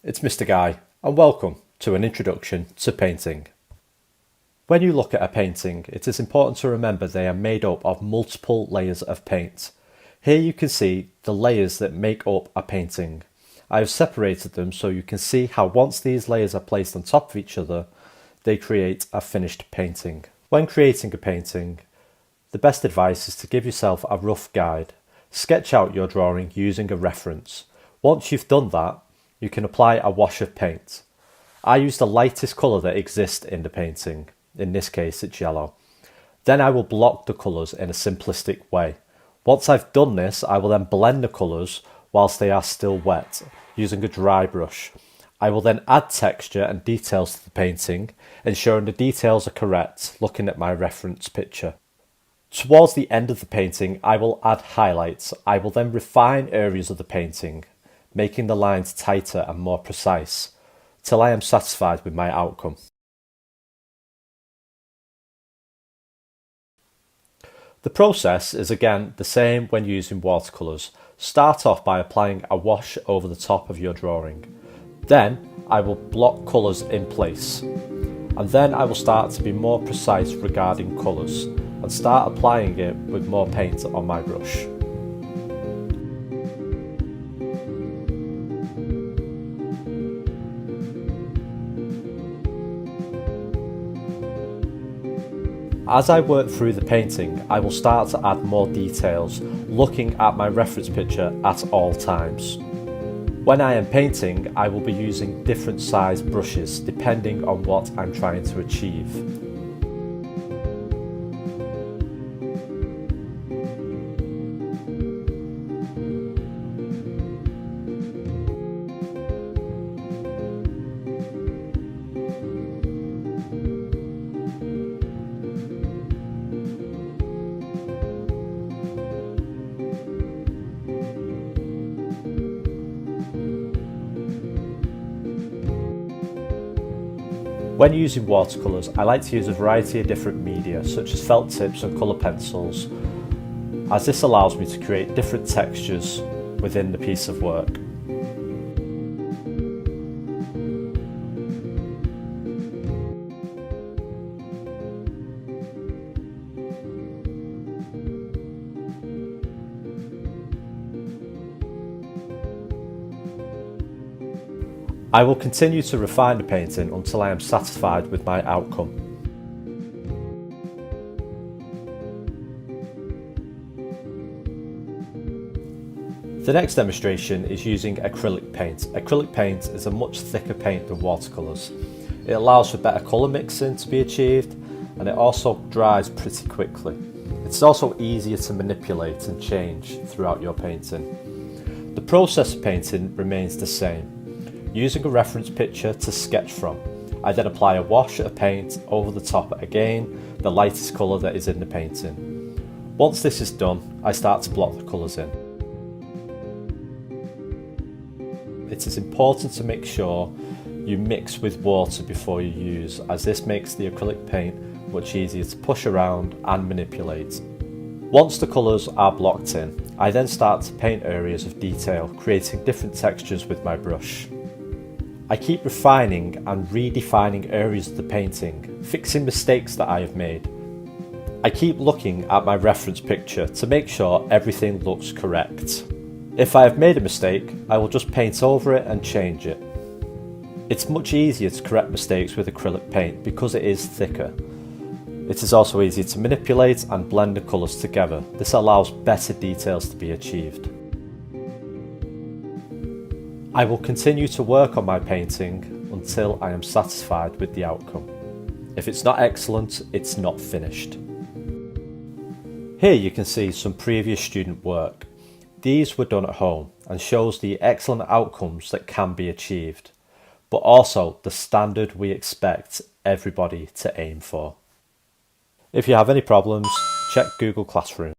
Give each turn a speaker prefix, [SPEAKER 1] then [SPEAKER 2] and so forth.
[SPEAKER 1] it's Mr. Guy, and welcome to an introduction to painting. When you look at a painting, it is important to remember they are made up of multiple layers of paint. Here you can see the layers that make up a painting. I have separated them so you can see how once these layers are placed on top of each other, they create a finished painting. When creating a painting, the best advice is to give yourself a rough guide. Sketch out your drawing using a reference. Once you've done that, you can apply a wash of paint. I use the lightest colour that exists in the painting. In this case, it's yellow. Then I will block the colours in a simplistic way. Once I've done this, I will then blend the colours whilst they are still wet, using a dry brush. I will then add texture and details to the painting, ensuring the details are correct, looking at my reference picture. Towards the end of the painting, I will add highlights. I will then refine areas of the painting, making the lines tighter and more precise, till I am satisfied with my outcome. The process is again the same when using watercolours. Start off by applying a wash over the top of your drawing. Then I will block colours in place, and then I will start to be more precise regarding colours and start applying it with more paint on my brush. As I work through the painting, I will start to add more details, looking at my reference picture at all times. When I am painting, I will be using different size brushes depending on what I'm trying to achieve. When using watercolours, I like to use a variety of different media, such as felt tips and colour pencils, as this allows me to create different textures within the piece of work. I will continue to refine the painting until I am satisfied with my outcome. The next demonstration is using acrylic paint. Acrylic paint is a much thicker paint than watercolours. It allows for better colour mixing to be achieved, and it also dries pretty quickly. It's also easier to manipulate and change throughout your painting. The process of painting remains the same. Using a reference picture to sketch from, I then apply a wash of paint over the top again, the lightest colour that is in the painting. Once this is done, I start to block the colours in. It is important to make sure you mix with water before you use, as this makes the acrylic paint much easier to push around and manipulate. Once the colours are blocked in, I then start to paint areas of detail, creating different textures with my brush. I keep refining and redefining areas of the painting, fixing mistakes that I have made. I keep looking at my reference picture to make sure everything looks correct. If I have made a mistake, I will just paint over it and change it. It's much easier to correct mistakes with acrylic paint because it is thicker. It is also easier to manipulate and blend the colours together. This allows better details to be achieved. I will continue to work on my painting until I am satisfied with the outcome. If it's not excellent, it's not finished. Here you can see some previous student work. These were done at home and shows the excellent outcomes that can be achieved, but also the standard we expect everybody to aim for. If you have any problems, check Google Classroom.